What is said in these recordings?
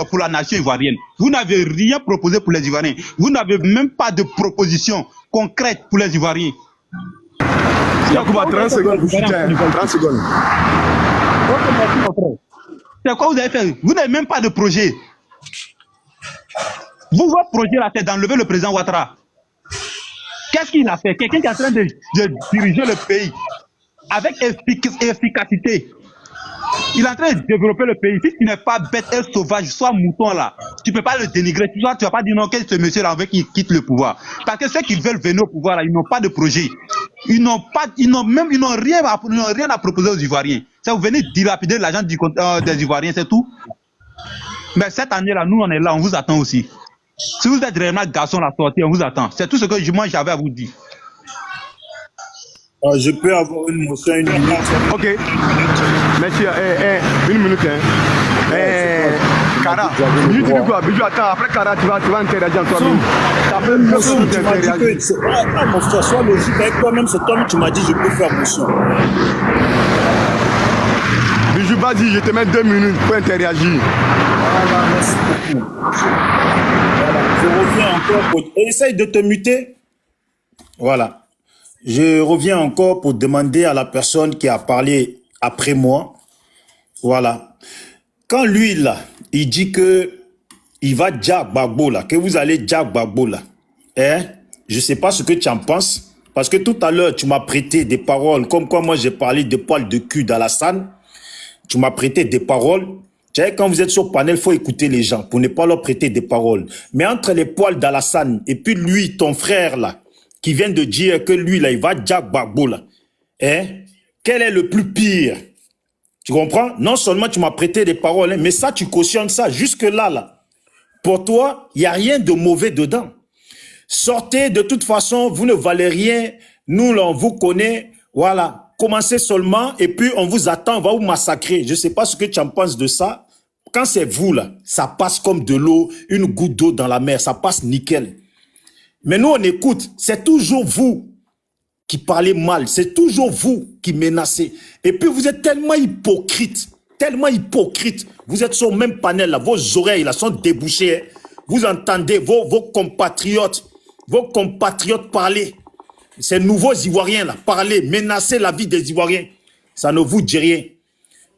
pour la nation ivoirienne. Vous n'avez rien proposé pour les Ivoiriens. Vous n'avez même pas de proposition concrète pour les Ivoiriens. Yacouba, 30 secondes, 30 secondes. C'est quoi vous avez fait? Vous n'avez même pas de projet. Vous, votre projet là, c'est d'enlever le président Ouattara. Qu'est-ce qu'il a fait? Quelqu'un qui est en train de diriger le pays avec efficacité. Il est en train de développer le pays. Si tu n'es pas bête et sauvage, soit mouton là, tu ne peux pas le dénigrer. Tu ne vas pas dire non, que ce monsieur-là veut qu'il quitte le pouvoir. Parce que ceux qui veulent venir au pouvoir là, ils n'ont pas de projet. Ils n'ont rien à proposer aux Ivoiriens. Ça, vous venez dilapider l'argent des Ivoiriens, c'est tout. Mais cette année-là, nous, on est là, on vous attend aussi. Si vous êtes réellement garçon à la sortie, on vous attend. C'est tout ce que moi j'avais à vous dire. Je peux avoir une motion, une minute. Ok. Merci. Une minute. Cara, Bijou, tu dis quoi? Bijou, attends, après Cara, tu vas interagir en toi-même. Tu m'as dit que... mon frère, sois logique avec toi-même, c'est toi-même qui m'as dit je peux faire motion. Bijou, vas-y, je te mets 2 minutes pour interagir. Voilà, merci beaucoup. Voilà, je reviens encore pour... Essaye de te muter. Voilà. Je reviens encore pour demander à la personne qui a parlé après moi. Voilà. Quand lui, là, il dit que il va Jack Gbagbo, là, que vous allez Jack Gbagbo, là. Hein? Je ne sais pas ce que tu en penses. Parce que tout à l'heure, tu m'as prêté des paroles. Comme quoi, moi, j'ai parlé de poils de cul d'Alassane. Tu m'as prêté des paroles. Tu sais, quand vous êtes sur panel, il faut écouter les gens pour ne pas leur prêter des paroles. Mais entre les poils d'Alassane et puis lui, ton frère, là, qui vient de dire que lui, là, il va Jack Gbagbo, là. Hein? Quel est le plus pire? Tu comprends? Non seulement tu m'as prêté des paroles, hein, mais ça, tu cautionnes ça. Jusque-là, là. Pour toi, il n'y a rien de mauvais dedans. Sortez, de toute façon, vous ne valez rien. Nous, là, on vous connaît. Voilà. Commencez seulement, et puis on vous attend, on va vous massacrer. Je ne sais pas ce que tu en penses de ça. Quand c'est vous, là, ça passe comme de l'eau, une goutte d'eau dans la mer. Ça passe nickel. Mais nous, on écoute, c'est toujours vous qui parlez mal, c'est toujours vous qui menacez. Et puis, vous êtes tellement hypocrite, Vous êtes sur le même panel, là, vos oreilles là, sont débouchées. Hein. Vous entendez vos compatriotes parler. Ces nouveaux Ivoiriens, là, parler, menacer la vie des Ivoiriens. Ça ne vous dit rien.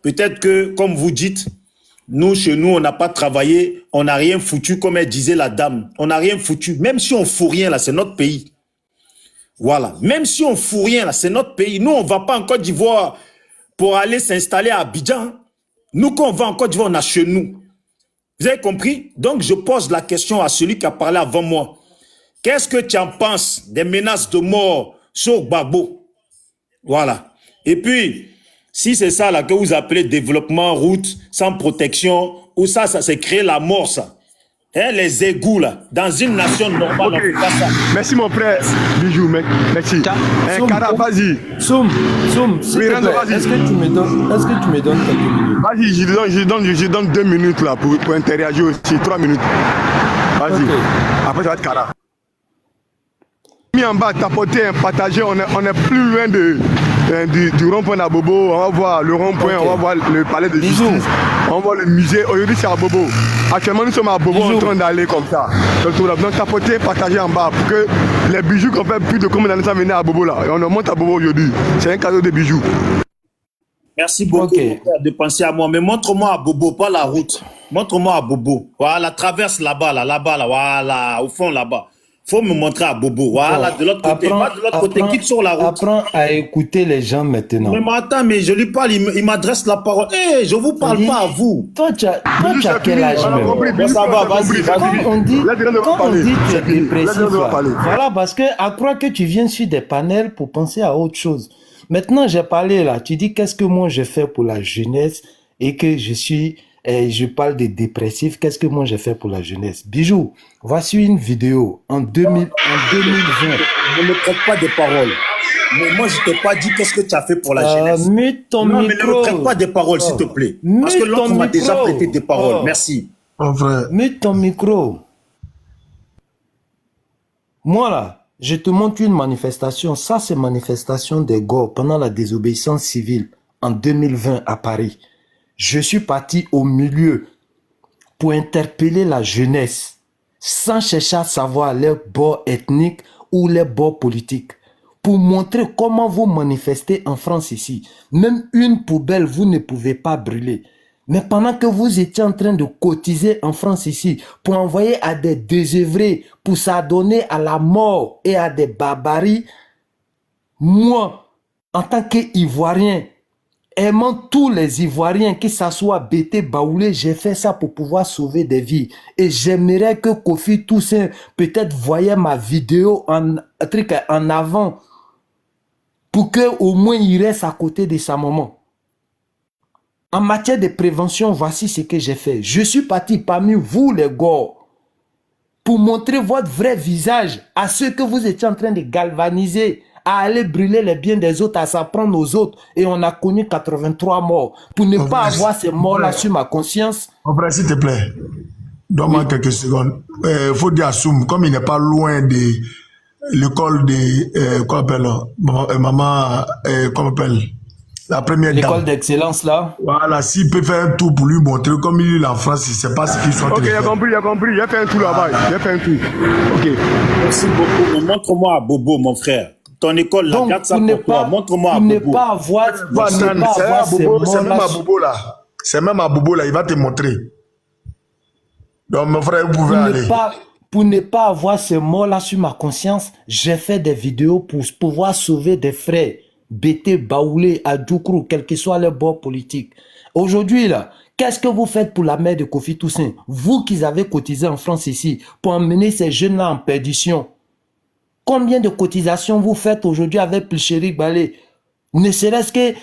Peut-être que, comme vous dites, nous, chez nous, on n'a pas travaillé, on n'a rien foutu, comme elle disait la dame. On n'a rien foutu. Même si on fout rien, là, c'est notre pays. Voilà. Même si on fout rien, là, c'est notre pays. Nous, on ne va pas en Côte d'Ivoire pour aller s'installer à Abidjan. Nous, quand on va en Côte d'Ivoire, on a chez nous. Vous avez compris? Donc, je pose la question à celui qui a parlé avant moi. Qu'est-ce que tu en penses des menaces de mort sur Gbagbo? Voilà. Et puis... si c'est ça là que vous appelez développement route sans protection, ou ça c'est créer la mort, ça. Hein, les égouts là, dans une nation normale, okay. On fait pas ça. Merci mon frère, Bijou, mec. Merci. Cara, vas-y. Soum, est-ce que tu me donnes quelques minutes? Vas-y, je donne 2 minutes là pour interagir aussi, 3 minutes. Vas-y. Okay. Après ça va être Cara. Mis en bas, tapoter, partager, on est plus loin du rond-point d'Abobo, on va voir le rond-point, okay. On va voir le palais de justice, on va voir le musée. Aujourd'hui c'est à Bobo. Actuellement nous sommes à Bobo en train d'aller comme ça. Donc tapoter, partager en bas pour que les bijoux qu'on fait plus de combien d'années ça venir à Bobo là. Et on monte à Bobo aujourd'hui. C'est un cadeau de bijoux. Merci beaucoup de penser à moi. Mais montre-moi à Bobo, pas la route. Montre-moi à Bobo. Voilà, traverse là-bas, voilà, au fond là-bas. Faut me montrer à Bobo. Voilà, de l'autre côté. Pas de l'autre côté, quitte sur la route. Apprends à écouter les gens maintenant. Mais attends, mais je lui parle, il m'adresse la parole. Hé, je vous parle pas à vous. Toi, tu as quel âge même? Bon, ça va, vas-y. Quand on dit tu es dépressif, voilà, parce que à croire que tu viens sur des panels pour penser à autre chose. Maintenant, j'ai parlé là, tu dis qu'est-ce que moi je fais pour la jeunesse et que je parle des dépressifs, qu'est-ce que moi j'ai fait pour la jeunesse? Bijou, voici une vidéo en 2020. Ne me traite pas des paroles. Mais moi, je t'ai pas dit qu'est-ce que tu as fait pour la jeunesse. Mute ton micro. Mais ne me traite pas des paroles, s'il te plaît. Parce que l'autre m'a déjà prêté des paroles. Merci. Mute ton micro. Moi là, je te montre une manifestation. Ça, c'est manifestation des Gauls pendant la désobéissance civile en 2020 à Paris. Je suis parti au milieu pour interpeller la jeunesse, sans chercher à savoir les bords ethniques ou les bords politiques, pour montrer comment vous manifestez en France ici. Même une poubelle, vous ne pouvez pas brûler. Mais pendant que vous étiez en train de cotiser en France ici, pour envoyer à des désœuvrés, pour s'adonner à la mort et à des barbaries, moi, en tant qu'Ivoirien, aimant tous les Ivoiriens, que ça soit Bété, Baoulé, j'ai fait ça pour pouvoir sauver des vies. Et j'aimerais que Kofi Toussaint peut-être voyait ma vidéo en avant pour qu'au moins il reste à côté de sa maman. En matière de prévention, voici ce que j'ai fait. Je suis parti parmi vous, les gars, pour montrer votre vrai visage à ceux que vous étiez en train de galvaniser, à aller brûler les biens des autres, à s'en prendre aux autres. Et on a connu 83 morts. Pour ne pas avoir ces morts-là sur ma conscience. Mon frère, s'il te plaît, donne-moi quelques secondes. Il faut dire à Soum, comme il n'est pas loin de l'école de... qu'on appelle maman, qu'on appelle la première dame. L'école d'excellence, là. Voilà, s'il peut faire un tour pour lui montrer, comme il est en France, il ne sait pas ce qu'il soit. Ok, il a compris. Il a fait un tour là-bas. Il a fait un tour. Ok. Merci beaucoup. Mais montre-moi à Bobo, mon frère. Ton école, là, garde ça pour toi. Montre-moi à Bobo. Ne pas avoir c'est même à Bobo là. C'est même à Bobo là, il va te montrer. Donc, mon frère, vous pouvez aller. Pour ne pas avoir ce mot-là sur ma conscience, j'ai fait des vidéos pour pouvoir sauver des frères. Bété, Baoulé, Adjoukrou, quel que soit le bord politique. Aujourd'hui, là, qu'est-ce que vous faites pour la mère de Kofi Toussaint? Vous qui avez cotisé en France ici, pour emmener ces jeunes-là en perdition. Combien de cotisations vous faites aujourd'hui avec Pilcheri Balé? Ne serait-ce que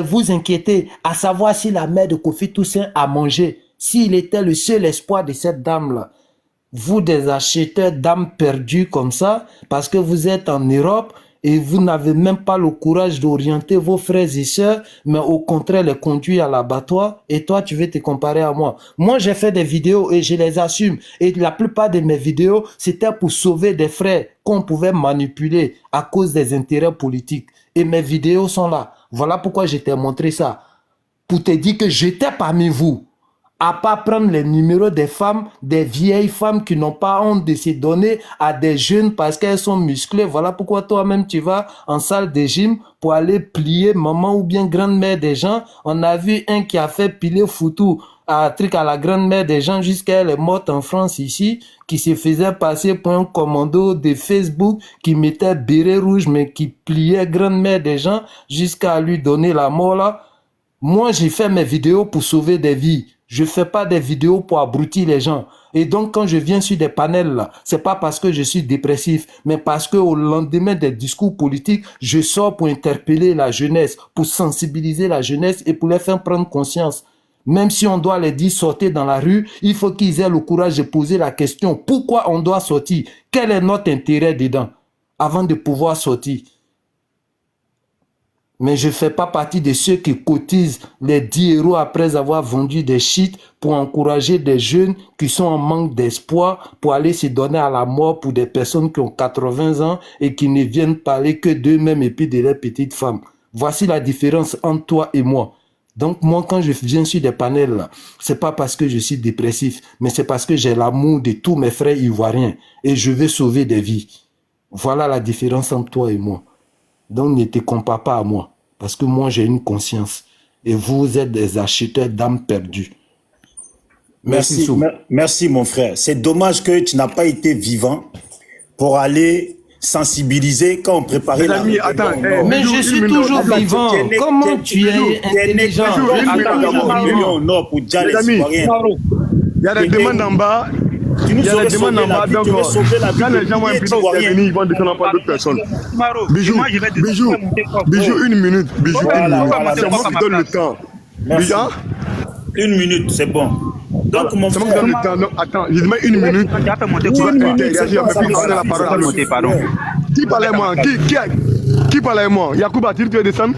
vous inquiéter à savoir si la mère de Kofi Toussaint a mangé, s'il était le seul espoir de cette dame-là. Vous des acheteurs d'âmes perdues comme ça, parce que vous êtes en Europe, et vous n'avez même pas le courage d'orienter vos frères et sœurs, mais au contraire les conduire à l'abattoir, et toi tu veux te comparer à moi. Moi j'ai fait des vidéos et je les assume, et la plupart de mes vidéos c'était pour sauver des frères qu'on pouvait manipuler à cause des intérêts politiques, et mes vidéos sont là. Voilà pourquoi je t'ai montré ça, pour te dire que j'étais parmi vous, à pas prendre les numéros des femmes, des vieilles femmes qui n'ont pas honte de se donner à des jeunes parce qu'elles sont musclées. Voilà pourquoi toi-même tu vas en salle de gym pour aller plier maman ou bien grand-mère des gens. On a vu un qui a fait piler foutu à la grand-mère des gens jusqu'à elle est morte en France ici, qui se faisait passer pour un commando de Facebook, qui mettait béret rouge mais qui pliait grand-mère des gens jusqu'à lui donner la mort là. Moi j'ai fait mes vidéos pour sauver des vies. Je fais pas des vidéos pour abrutir les gens. Et donc, quand je viens sur des panels là, c'est pas parce que je suis dépressif, mais parce que au lendemain des discours politiques, je sors pour interpeller la jeunesse, pour sensibiliser la jeunesse et pour les faire prendre conscience. Même si on doit les dire sortir dans la rue, il faut qu'ils aient le courage de poser la question. Pourquoi on doit sortir? Quel est notre intérêt dedans? Avant de pouvoir sortir. Mais je ne fais pas partie de ceux qui cotisent les 10 € après avoir vendu des shit pour encourager des jeunes qui sont en manque d'espoir pour aller se donner à la mort pour des personnes qui ont 80 ans et qui ne viennent parler que d'eux-mêmes et puis de leurs petites femmes. Voici la différence entre toi et moi. Donc moi, quand je viens sur des panels, là, c'est pas parce que je suis dépressif, mais c'est parce que j'ai l'amour de tous mes frères ivoiriens et je veux sauver des vies. Voilà la différence entre toi et moi. Donc ne te compare pas à moi, parce que moi j'ai une conscience et vous êtes des acheteurs d'âmes perdues. Merci, merci mon frère. C'est dommage que tu n'as pas été vivant pour aller sensibiliser quand on préparait la... Mais je suis toujours vivant. Comment tu es intelligent? Les amis, il y a des demandes en bas. Il y a des demandes en bas, donc quand les gens vont intervenir, ils vont descendre par d'autres personnes. Bijou, une minute. Bijou, c'est moi qui donne le temps. Bijou, une minute, c'est bon. Donc, mon frère... C'est moi qui donne le temps. Donc, attends, je demande une minute. Tu vas interagir avec lui, donner la parole. Qui parle à moi? Qui parle à moi? Yacouba, tu veux descendre?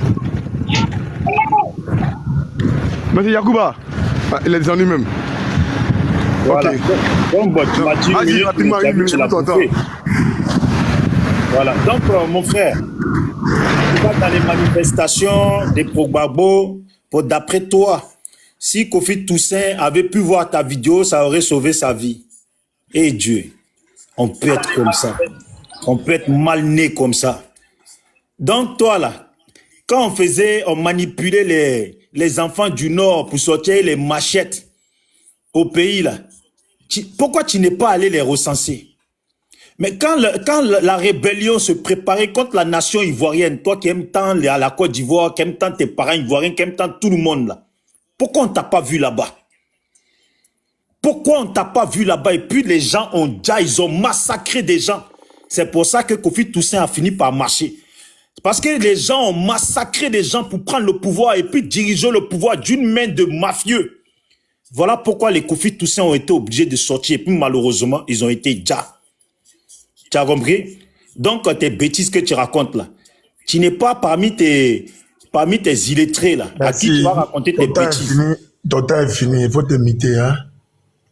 Monsieur Yacouba, il est descendu même. Voilà. Donc, bon, tu m'as dit vas-y, rapidement, une minute, voilà. Donc, mon frère, tu vas dans les manifestations des Progbabo pour, d'après toi, Si Kofi Toussaint avait pu voir ta vidéo, ça aurait sauvé sa vie. Et Dieu, on peut être comme ça. On peut être mal né comme ça. Donc toi là, quand on manipulait les enfants du Nord pour sortir les machettes au pays là, pourquoi tu n'es pas allé les recenser? Mais quand la rébellion se préparait contre la nation ivoirienne, toi qui aimes tant la Côte d'Ivoire, qui aimes tant tes parents ivoiriens, qui aimes tant tout le monde là, pourquoi on t'a pas vu là-bas? Pourquoi on t'a pas vu là-bas? Et puis les gens ils ont massacré des gens. C'est pour ça que Kofi Toussaint a fini par marcher. Parce que les gens ont massacré des gens pour prendre le pouvoir et puis diriger le pouvoir d'une main de mafieux. Voilà pourquoi les Kofi Toussaint ont été obligés de sortir. Et puis malheureusement, ils ont été déjà. Tu as compris? Donc, tes bêtises que tu racontes là, tu n'es pas parmi tes illettrés là, à qui tu vas raconter tes bêtises. Ton temps est fini, il faut te miter, hein.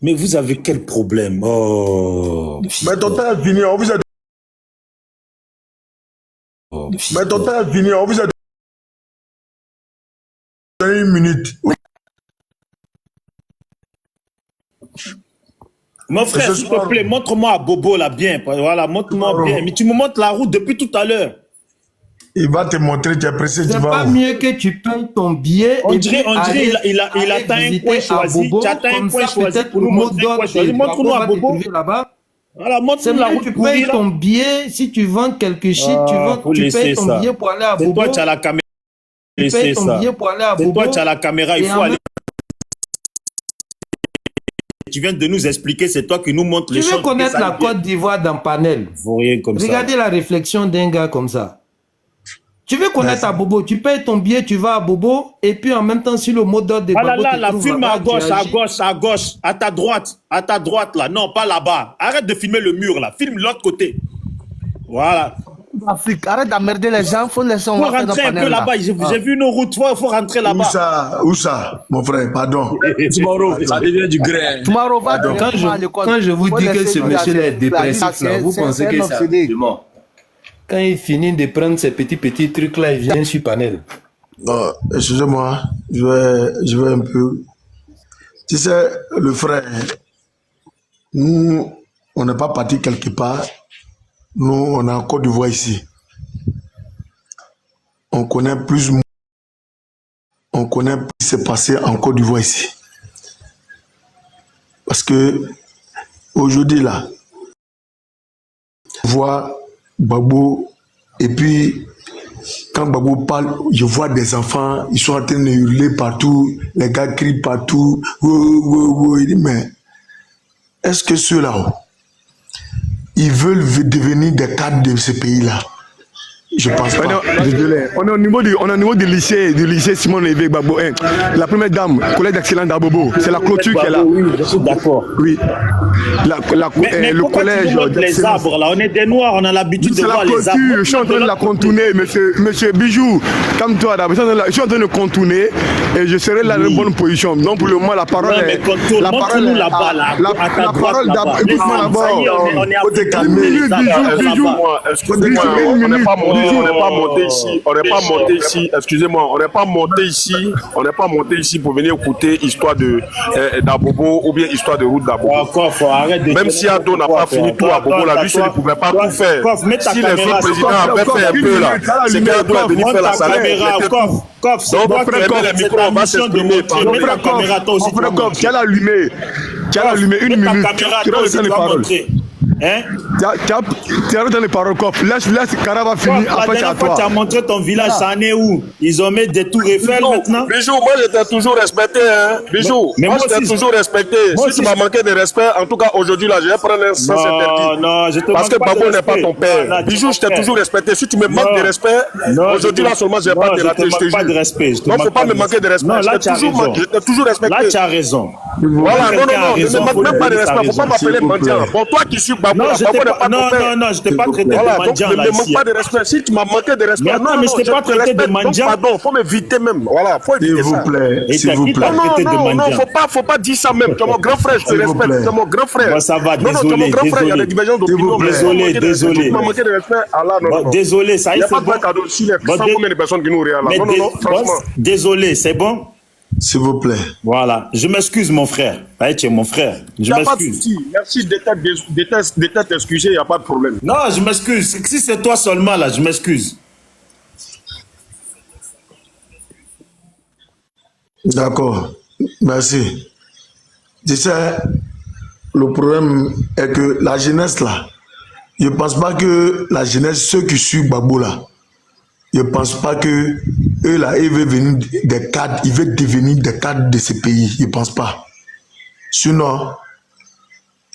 Mais vous avez quel problème? Oh. Mais ton temps est fini, on vous a... Mais ton temps est fini, on vous a donné 1 minute. Mon frère, s'il te plaît, montre-moi à Bobo là bien. Voilà, montre-moi bien. Mais tu me montres la route depuis tout à l'heure. Il va te montrer, tu es pressé, tu vas. C'est pas mieux que tu payes ton billet. On dirait il atteint un point choisi. Tu atteins un point choisi pour nous montrer un point choisi. Montre-nous à Bobo. Voilà, montre-nous la route. Tu payes ton billet. Si tu vends quelque shit, tu payes ton billet pour aller à Bobo. Toi, tu as la caméra. Tu payes ton billet pour aller à Bobo. Toi, tu as la caméra. Il faut aller. Tu viens de nous expliquer, c'est toi qui nous montres les choses. Tu veux connaître la Côte d'Ivoire dans panel? Regardez la réflexion d'un gars comme ça. Tu veux connaître à Bobo, tu payes ton billet, tu vas à Bobo, et puis en même temps, si le mot d'ordre de Bobo la filme à gauche, à ta droite, là. Non, pas là-bas. Arrête de filmer le mur, là. Filme l'autre côté. Voilà. Afrique, arrête d'emmerder les gens, faut laisser on va rentrer un peu là-bas. J'ai vu nos routes, faut rentrer là-bas. Où ça, mon frère, pardon. Tomorrow, ça devient du grain. Tomorrow, va quand je vous dis que ce monsieur est dépressif, là, vous pensez que c'est absolument. Quand il finit de prendre ces petits trucs là, il vient sur panel. Non, excusez-moi, je vais un peu. Tu sais, le frère, nous, on n'est pas parti quelque part. Nous, on est en Côte d'Ivoire ici. On connaît plus ce qui s'est passé en Côte d'Ivoire ici. Parce que aujourd'hui là, je vois Gbagbo, et puis quand Gbagbo parle, je vois des enfants, ils sont en train de hurler partout, les gars crient partout. Il dit, mais est-ce que ceux-là, ils veulent devenir des cadres de ce pays-là? Je pense pas. Désolé. On est au niveau du lycée Simon Lévé Gbagbo 1. La première dame, collègue d'excellence d'Abobo, c'est la clôture qui est là. Oui, je suis d'accord. Oui. Mais le collège. Les arbres là, on est des noirs, on a l'habitude de voir les arbres. Je suis en train de la contourner, monsieur Bijou. Comme toi, je suis en train de contourner et je serai là dans une bonne position. Donc pour le moment, la parole est. La parole là-bas, là. La parole d'abord. Écoute-moi d'abord. On est Faut te calmer. Bijou, excusez-moi, on n'est pas monté ici. On n'est pas monté ici. Excusez-moi, on n'est pas monté ici. On n'est pas monté ici pour venir écouter histoire d'Abobo ou bien histoire de route d'Abobo. Même si Ado n'a pas fini tout à Bobo, là, lui seul ne pouvait pas tout faire. Si les autres présidents avaient fait un peu là, c'est qu'Ado est venu faire la salle. Donc, les micros, on va s'exprimer. Tu as allumé. Tu as allumé 1 minute. Tu as laissé les paroles. Hein? Tu as dans les paroles, laisse Kara va finir, après c'est à toi. Tu as montré ton village, ça en est où? Ils ont mis des tours Eiffel maintenant? Bijou, moi j'étais toujours respecté, hein. Bijou, moi j'étais toujours respecté. Si tu m'as manqué de respect, en tout cas aujourd'hui là, je vais prendre un sens interdit. Non, je te parce que Babo n'est pas ton père. Bijou, je t'ai toujours respecté. Si tu me manques de respect, aujourd'hui là seulement je vais pas te rater, je te jure. Non, faut pas me manquer de respect. Je t'ai toujours respecté. Là, tu as raison. Voilà, non, ne me manque même pas de respect. Faut pas m'appeler mendiant. Bon, toi qui suis Babo, non, je t'ai pas traité de mendiant là ici. Ne me manque pas de respect. Si tu m'as manqué de respect, non, mais je t'ai pas traité de mendiant. Pardon, faut m'éviter même. Voilà, faut éviter ça. S'il vous plaît. Non, faut pas dire ça même. Tu es mon grand frère, je te respecte. Tu es mon grand frère. Ça va, désolé. Non, tu es mon grand frère, il y a des divergences d'opinion. Désolé. Tu m'as manqué de respect. Allah, non. Désolé, ça y est. Il n'y a pas de cadeau. Si les 100 combien de personnes qui nous regardent là. Non, franchement. Désolé, c'est bon. S'il vous plaît. Voilà. Je m'excuse, mon frère. Ah, tu es mon frère. Je Il n'y a pas de m'excuse. souci. Merci d'être excusé, il n'y a pas de problème. Non, je m'excuse. Si c'est toi seulement, là, je m'excuse. D'accord. Merci. Tu sais, le problème est que la jeunesse là, je ne pense pas que la jeunesse, ceux qui suivent Gbagbo là, je ne pense pas que eux là, ils veulent venir des cadres, ils veulent devenir des cadres de ce pays. Je ne pense pas. Sinon,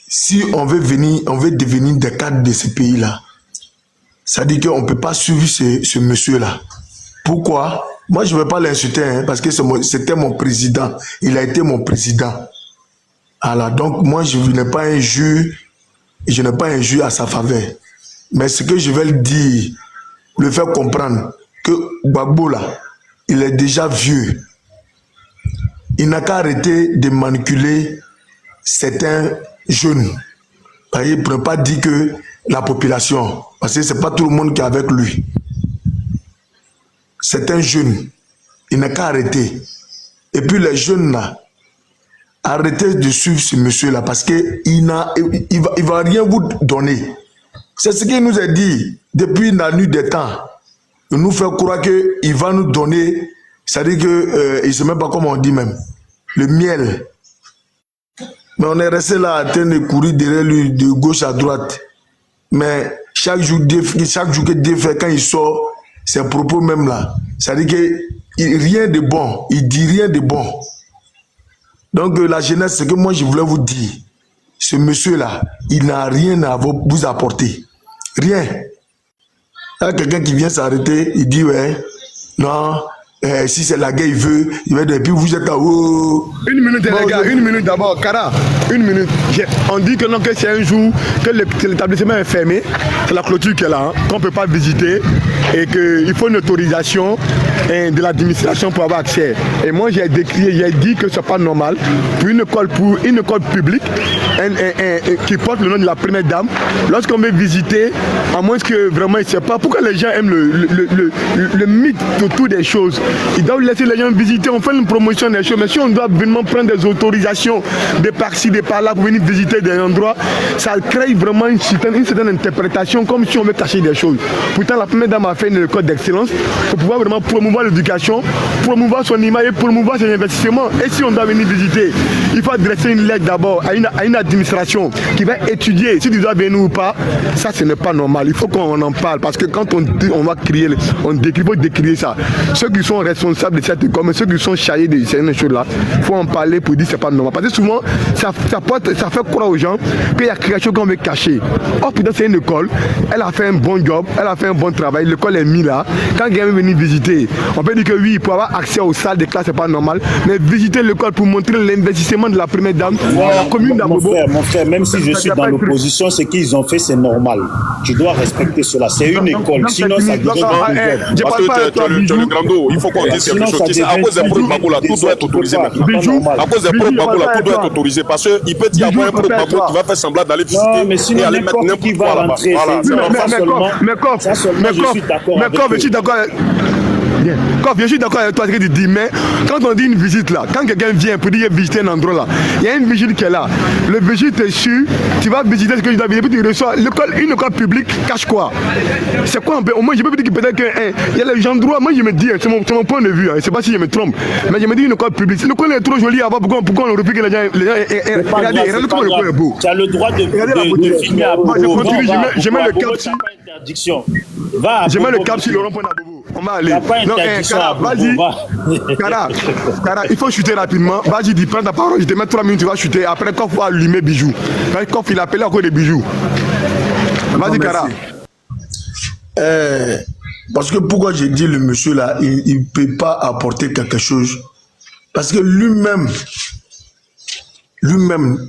si on veut devenir des cadres de ce pays là, ça dit qu'on ne peut pas suivre ce monsieur là. Pourquoi? Moi, je ne veux pas l'insulter hein, parce que c'était mon président. Il a été mon président. Alors, donc, moi, je n'ai pas un jus à sa faveur. Mais ce que je vais le dire, le faire comprendre que Gbagbo là, il est déjà vieux. Il n'a qu'à arrêter de manipuler certains jeunes. Il ne peut pas dire que la population, parce que ce n'est pas tout le monde qui est avec lui. Certains jeunes, il n'a qu'à arrêter. Et puis les jeunes là, arrêtez de suivre ce monsieur-là parce qu'il va rien vous donner. C'est ce qu'il nous a dit depuis la nuit des temps. Il nous fait croire qu'il va nous donner, c'est-à-dire qu'il ne sait même pas comment on dit même, le miel. Mais on est resté là en train de courir derrière lui de gauche à droite. Mais chaque jour que Dieu fait, quand il sort, ses propos même là, c'est-à-dire que rien de bon, il dit rien de bon. Donc la jeunesse, ce que moi je voulais vous dire, ce monsieur-là, il n'a rien à vous apporter. Rien. Il y a quelqu'un qui vient s'arrêter, il dit ouais, non, si c'est la guerre, il veut, et puis vous êtes à haut. Une minute, les gars, une minute d'abord. Kara, une minute. On dit que non, que c'est un jour que l'établissement est fermé, c'est la clôture qui est là, hein, qu'on ne peut pas visiter et qu'il faut une autorisation de l'administration pour avoir accès. Et moi, j'ai dit que ce n'est pas normal pour une école publique qui porte le nom de la première dame, lorsqu'on veut visiter, à moins que vraiment, il ne sait pas pourquoi les gens aiment le mythe autour des choses. Ils doivent laisser les gens visiter, on fait une promotion des choses, mais si on doit vraiment prendre des autorisations de par-ci, de par-là pour venir visiter des endroits, ça crée vraiment une certaine interprétation comme si on veut cacher des choses. Pourtant, la première dame a fait une école d'excellence pour pouvoir vraiment promouvoir l'éducation, promouvoir son image et promouvoir ses investissements. Et si on doit venir visiter, il faut adresser une lettre d'abord à une administration qui va étudier si tu dois venir ou pas. Ça, ce n'est pas normal. Il faut qu'on en parle parce que quand on va crier, il faut décrier ça. Ceux qui sont responsables de cette école, mais ceux qui sont chargés de ces choses-là, il faut en parler pour dire que ce n'est pas normal. Parce que souvent, ça fait croire aux gens qu'il y a quelque chose qu'on veut cacher. Or, putain, c'est une école, elle a fait un bon job, elle a fait un bon travail, l'école est mise là. Quand quelqu'un veut venir visiter, on peut dire que oui, pour avoir accès aux salles de classe, c'est pas normal, mais visiter l'école pour montrer l'investissement de la première dame, la commune d'Abobo. Mon frère, même si je suis dans l'opposition, ce qu'ils ont fait, c'est normal. Tu dois respecter cela. C'est une école, sinon ça devient parce que tu es le grando, il faut qu'on dise quelque chose. Tu sais, à cause des preuves Gbagbo là, tout doit être autorisé maintenant. À cause des preuves Gbagbo là, tout doit être autorisé. Parce qu'il peut y avoir un preuve Gbagbo qui va faire semblant d'aller visiter et aller mettre n'importe quoi là-bas. Voilà, Mais je suis d'accord. Je suis d'accord avec toi, ce que tu dis, mais quand on dit une visite là, quand quelqu'un vient pour dire visiter un endroit là, il y a une visite qui est là. Le visite est sûr, tu vas visiter ce que je dois visiter, puis tu reçois une école publique, cache quoi? C'est quoi un peu? Au moins, je peux dire que peut-être qu'il y a les endroits, moi je me dis, c'est mon point de vue, je ne sais pas si je me trompe, mais je me dis une école publique. Si l'école est trop jolie à voir, pourquoi on refuse que les gens. Regardez comment l'école est beau. Tu as le droit de filmer à Bobo. Je mets le cap sur. Je mets le cap sur le rond-point d'Abobo. On va aller. Non, Kara, vas-y. Kara, il faut chuter rapidement. Vas-y, dis, prends ta parole. Je te mets 3 minutes, tu vas chuter. Après, quand il faut allumer Bijou. Quand il appelle encore des bijoux. Vas-y, Kara. Parce que pourquoi j'ai dit le monsieur là, il ne peut pas apporter quelque chose. Parce que lui-même,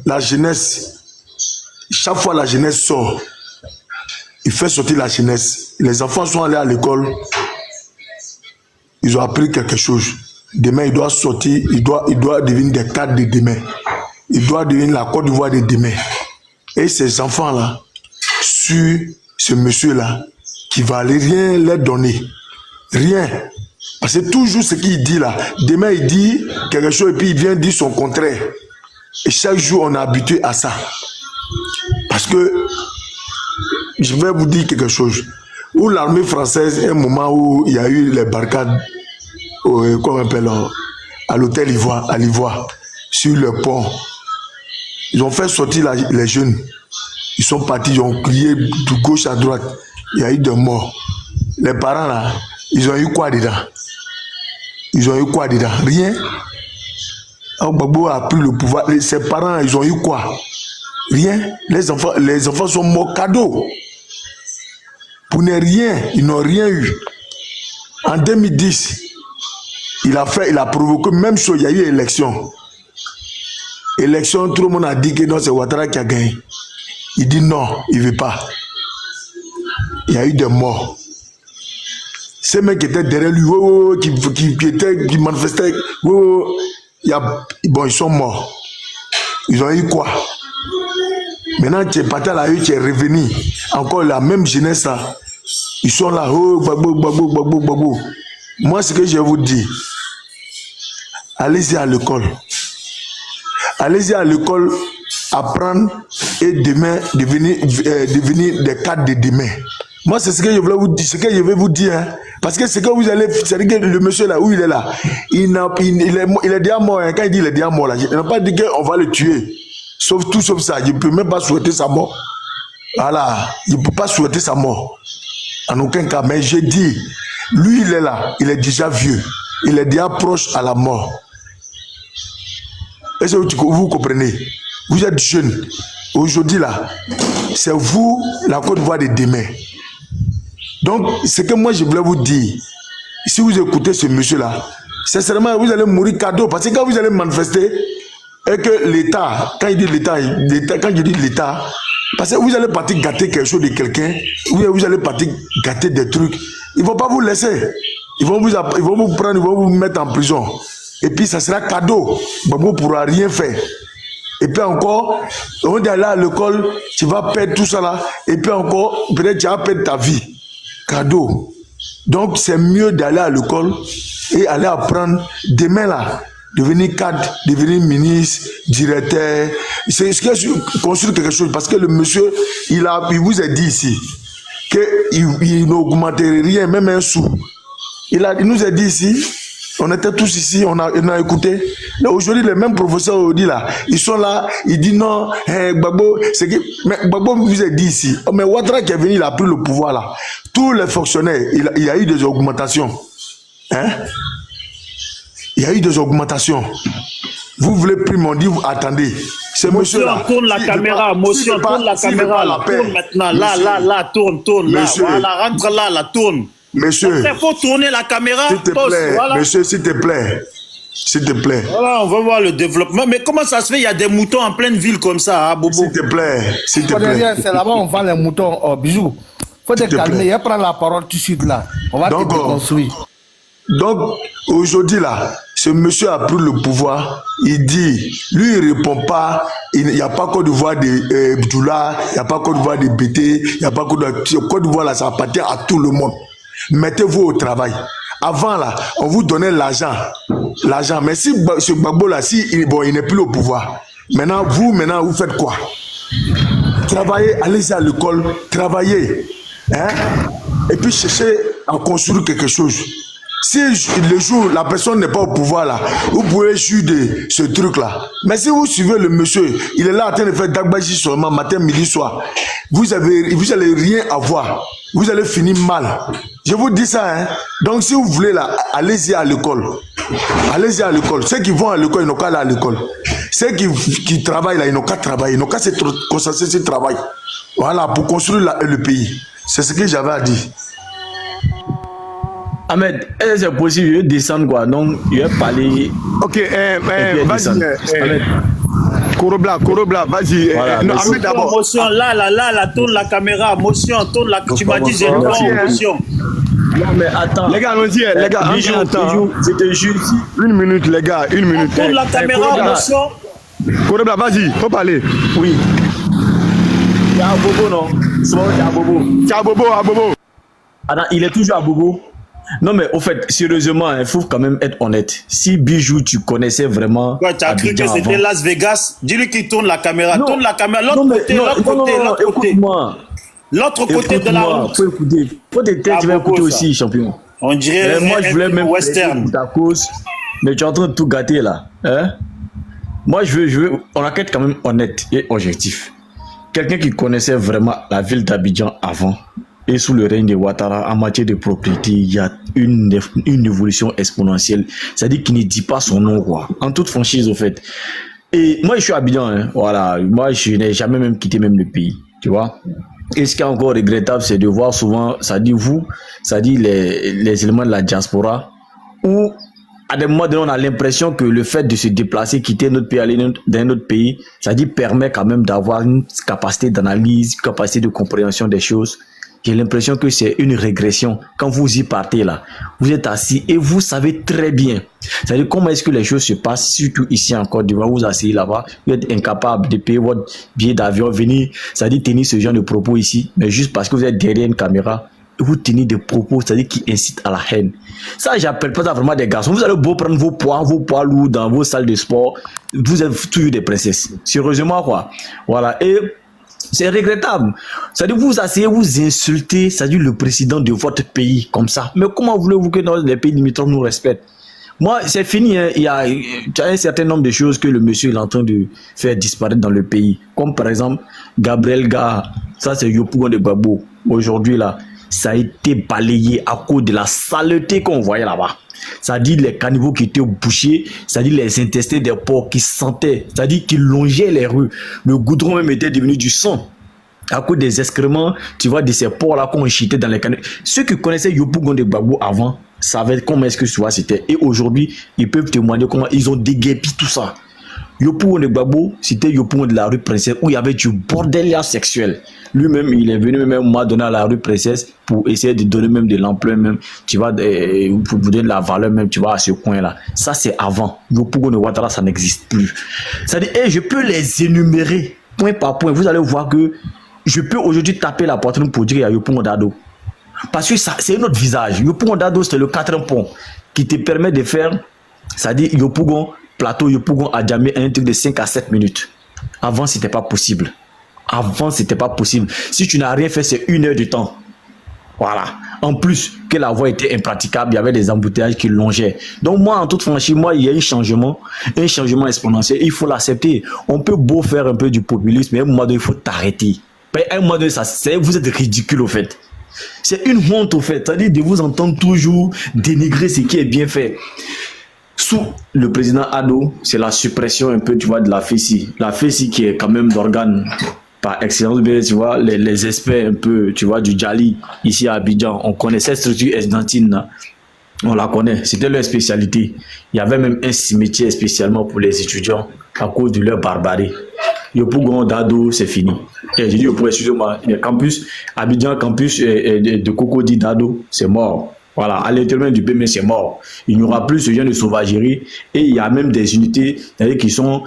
la jeunesse, chaque fois la jeunesse sort, il fait sortir la jeunesse. Les enfants sont allés à l'école. Ils ont appris quelque chose. Demain, il doit sortir, il doit devenir des cadres de demain. Il doit devenir la Côte d'Ivoire de demain. Et ces enfants-là, sur ce monsieur-là, qui va rien leur donner. Rien. Parce que toujours ce qu'il dit là, demain il dit quelque chose et puis il vient dire son contraire. Et chaque jour on est habitué à ça. Parce que je vais vous dire quelque chose. Où l'armée française, un moment où il y a eu les barricades, comment on appelle, à l'hôtel Ivoire, à l'Ivoire, sur le pont, ils ont fait sortir les jeunes. Ils sont partis, ils ont crié de gauche à droite. Il y a eu des morts. Les parents là, ils ont eu quoi dedans? Ils ont eu quoi dedans? Rien. Gbagbo a pris le pouvoir. Ses parents, ils ont eu quoi? Rien. Les enfants sont morts cadeau. Pour ne rien, ils n'ont rien eu. En 2010, il a provoqué même chose, il y a eu élection. Élection, tout le monde a dit que non, c'est Ouattara qui a gagné. Il dit non, il ne veut pas. Il y a eu des morts. Ces mecs qui étaient derrière lui, qui manifestaient, bon, ils sont morts. Ils ont eu quoi? Maintenant, tu es parti à la rue, tu es revenu. Encore la même jeunesse là. Ils sont là, babou. Moi, ce que je vous dis, allez-y à l'école. Allez-y à l'école, apprendre et demain devenir des cadres de demain. Moi, c'est ce que je voulais vous dire, ce que je vais vous dire. Hein. Parce que ce que vous allez, c'est-à-dire que le monsieur là, où il est là, il est déjà mort. Hein. Quand il dit il est déjà mort là, il n'a pas dit qu'on va le tuer. Sauf tout sauf ça. Je ne peux même pas souhaiter sa mort. Voilà. Je ne peux pas souhaiter sa mort. En aucun cas. Mais j'ai dit, lui, il est là. Il est déjà vieux. Il est déjà proche à la mort. Est-ce que vous comprenez? Vous êtes jeune. Aujourd'hui, là, c'est vous, la Côte d'Ivoire de demain. Donc, ce que moi, je voulais vous dire, si vous écoutez ce monsieur-là, sincèrement, vous allez mourir cadeau. Parce que quand vous allez manifester, et que l'État, quand il dit l'État, quand je dis l'État, parce que vous allez partir gâter quelque chose de quelqu'un, vous allez partir gâter des trucs, ils ne vont pas vous laisser. Ils vont vous prendre, ils vont vous mettre en prison. Et puis ça sera cadeau. Babou ne pourra rien faire. Et puis encore, on est là à l'école, tu vas perdre tout ça là. Et puis encore, peut-être tu vas perdre ta vie. Cadeau. Donc c'est mieux d'aller à l'école et aller apprendre demain là. Devenir cadre, devenir ministre, directeur. C'est ce que construire quelque chose. Parce que le monsieur, il vous a dit ici qu'il n'augmenterait rien, même un sou. Il nous a dit ici, on était tous ici, on a écouté. Aujourd'hui, les mêmes professeurs aujourd'hui là, ils sont là, ils disent non, Gbagbo, mais Gbagbo vous a dit ici, mais Ouattara qui est venu, il a pris le pouvoir là. Tous les fonctionnaires, il y a eu des augmentations. Hein? Il y a eu des augmentations. Vous voulez plus m'en dire, attendez. C'est monsieur là. Tourne la caméra, monsieur, tourne la caméra, là, tourne maintenant, là, tourne, là, voilà, rentre là, tourne. Monsieur. Il faut tourner la caméra. S'il te plaît, voilà. Monsieur, s'il te plaît. S'il te plaît. Voilà, on va voir le développement. Mais comment ça se fait, il y a des moutons en pleine ville comme ça, hein, Bobo? S'il te plaît, s'il te plaît. C'est là-bas on vend les moutons. Oh, bisous. Faut te calmer, il prend la parole tout de suite là. On va te déconstruire. Donc, aujourd'hui là, ce monsieur a pris le pouvoir, il dit, lui il répond pas, il n'y a pas Côte d'Ivoire de Bdoula, il n'y a pas Côte d'Ivoire de BT, il n'y a pas Côte d'Ivoire là, ça appartient à tout le monde. Mettez-vous au travail. Avant là, on vous donnait l'argent, mais si ce Gbagbo là, il n'est plus au pouvoir, maintenant vous faites quoi? Travaillez, allez à l'école, travaillez, hein? Et puis cherchez à construire quelque chose. Si le jour la personne n'est pas au pouvoir là, vous pouvez jouir de ce truc là. Mais si vous suivez le monsieur, il est là en train de faire Dagbaji seulement matin, midi, soir. Vous allez rien avoir. Vous allez finir mal. Je vous dis ça, hein. Donc si vous voulez là, allez-y à l'école. Allez-y à l'école. Ceux qui vont à l'école, ils n'ont qu'à aller à l'école. Ceux qui travaillent là, ils n'ont qu'à travailler. Ils n'ont qu'à se concentrer sur le travail. Voilà, pour construire le pays. C'est ce que j'avais à dire. Ahmed, est-ce que c'est possible de descendre quoi? Donc, il va parler. Ok, vas-y. Korobla, vas-y. Voilà, non, Ahmed d'abord. Motion, là, tourne la caméra. Motion, tourne la. Tu m'as dit, j'ai une motion. Non, mais attends. Les gars, allons-y, les gars. Attends. C'était juste. Une minute, les gars, une minute. Tourne la caméra, motion. Korobla, vas-y, faut parler. Oui. Il y a un bobo, non? C'est bon, il y a un bobo. C'est un bobo, Attends, il est toujours à bobo. Non, mais au fait, sérieusement, il faut quand même être honnête. Si Bijou, tu connaissais vraiment. Ouais, tu as cru que c'était Las Vegas. Dis-lui qu'il tourne la caméra. Non. Tourne la caméra. L'autre côté, l'autre côté, l'autre côté. Écoute-moi. L'autre côté de la route. Faut écouter. Faut t'écouter, tu vas écouter aussi, champion. On dirait moi, je voulais même western. Ta cause, mais tu es en train de tout gâter là. Hein? Moi, je veux, on a qu'à être quand même honnête et objectif. Quelqu'un qui connaissait vraiment la ville d'Abidjan avant et sous le règne de Ouattara en matière de propriété, il y a une évolution exponentielle. C'est-à-dire qu'il ne dit pas son nom, quoi. En toute franchise, au fait. Et moi, je suis à Abidjan, hein. Voilà. Moi, je n'ai jamais même quitté même le pays, tu vois. Et ce qui est encore regrettable, c'est de voir souvent, ça dit vous, ça dit les éléments de la diaspora, où à des moments donné, on a l'impression que le fait de se déplacer, quitter notre pays, aller dans un autre pays, ça dit permet quand même d'avoir une capacité d'analyse, capacité de compréhension des choses. J'ai l'impression que c'est une régression. Quand vous y partez là, vous êtes assis et vous savez très bien. C'est-à-dire comment est-ce que les choses se passent, surtout ici en Côte d'Ivoire, vous asseyez là-bas, vous êtes incapable de payer votre billet d'avion, venir, c'est-à-dire tenir ce genre de propos ici, mais juste parce que vous êtes derrière une caméra, vous tenez des propos, c'est-à-dire qui incitent à la haine. Ça, j'appelle pas ça vraiment des garçons. Vous allez beau prendre vos poids lourds dans vos salles de sport, vous êtes toujours des princesses. Sérieusement, quoi. Voilà. Et c'est regrettable. C'est-à-dire vous asseyez, vous insultez, c'est-à-dire le président de votre pays comme ça. Mais comment voulez-vous que dans les pays limitrophes nous respectent? Moi, c'est fini. Hein. Il y a un certain nombre de choses que le monsieur est en train de faire disparaître dans le pays. Comme par exemple, Gabriel Ga, ça c'est Yopougon de Gbagbo. Aujourd'hui là, ça a été balayé à cause de la saleté qu'on voyait là-bas. C'est-à-dire les caniveaux qui étaient bouchés, c'est-à-dire les intestins des porcs qui sentaient, c'est-à-dire qui longeaient les rues. Le goudron même était devenu du sang. À cause des excréments, tu vois, de ces porcs-là qu'on chitait dans les caniveaux. Ceux qui connaissaient Yopougon de Gbagbo avant savaient comment est-ce que c'était. Et aujourd'hui, ils peuvent témoigner comment ils ont déguerpi tout ça. Yopougon de Gbagbo, c'était Yopougon de la rue Princesse où il y avait du bordel sexuel. Lui-même, il est venu même un moment donné à la rue Princesse pour essayer de donner même de l'ampleur même, tu vois, pour donner de la valeur même, tu vois, à ce coin-là. Ça, c'est avant. Yopougon de Ouattara, ça n'existe plus. C'est-à-dire, je peux les énumérer point par point. Vous allez voir que je peux aujourd'hui taper la poitrine pour dire à Yopougon Dado. Parce que ça, c'est notre visage. Yopougon Dado, c'est le 4e pont qui te permet de faire, c'est-à-dire Yopougon, plateau Yopougon à Djamé, un truc de 5 à 7 minutes. Avant, c'était pas possible. Avant, c'était pas possible. Si tu n'as rien fait, c'est 1 heure de temps. Voilà. En plus que la voie était impraticable, il y avait des embouteillages qui longeaient. Donc moi, en toute franchise, moi, il y a un changement exponentiel. Il faut l'accepter. On peut beau faire un peu du populisme, mais à un moment donné, il faut t'arrêter. À un moment donné, vous êtes ridicule au fait. C'est une honte au fait. C'est-à-dire de vous entendre toujours dénigrer ce qui est bien fait. Sous le président Ado, c'est la suppression un peu, tu vois, de la FECI. La FECI qui est quand même l'organe par excellence, tu vois, les experts un peu, tu vois, du Djali, ici à Abidjan. On connaît cette structure estudiantine, on la connaît, c'était leur spécialité. Il y avait même un cimetière spécialement pour les étudiants à cause de leur barbarie. Yopougon Dado, c'est fini. Et j'ai dit, excusez-moi, le campus, Abidjan, campus de Cocody Dado, c'est mort. Voilà, à l'intérieur du pays, c'est mort. Il n'y aura plus ce genre de sauvagerie. Et il y a même des unités qui font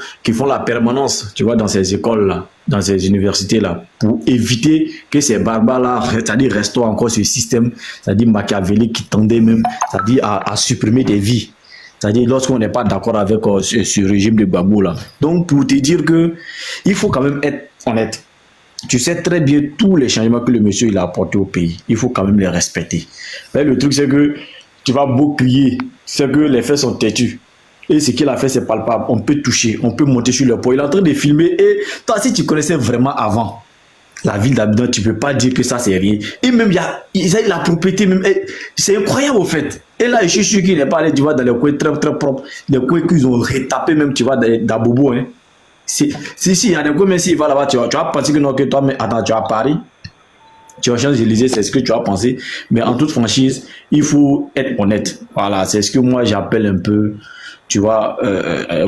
la permanence, tu vois, dans ces écoles-là, dans ces universités-là, pour éviter que ces barbares-là, c'est-à-dire restaurent encore ce système, c'est-à-dire machiavélique qui tendait même, c'est-à-dire à supprimer des vies. C'est-à-dire lorsqu'on n'est pas d'accord avec ce régime de Gbagbo-là. Donc, pour te dire que il faut quand même être honnête. Tu sais très bien tous les changements que le monsieur il a apportés au pays. Il faut quand même les respecter. Mais le truc, c'est que tu vas beau crier, c'est que les faits sont têtus. Et ce qu'il a fait, c'est palpable. On peut toucher, on peut monter sur le poids. Il est en train de filmer. Et toi, si tu connaissais vraiment avant la ville d'Abidjan, tu ne peux pas dire que ça, c'est rien. Et même, il y a la propriété. Même, c'est incroyable, au fait. Et là, je suis sûr qu'il n'est pas allé, tu vois, dans les coins très, très propres. Des coins qu'ils ont retapé, même, tu vois, dans Bobo, hein. Si, il y a des coins, mais s'il va là-bas, tu vas penser que non, que toi, mais attends, tu vas à Paris, tu vas changer l'Élysée, c'est ce que tu vas penser. Mais en toute franchise, il faut être honnête. Voilà, c'est ce que moi, j'appelle un peu, tu vois,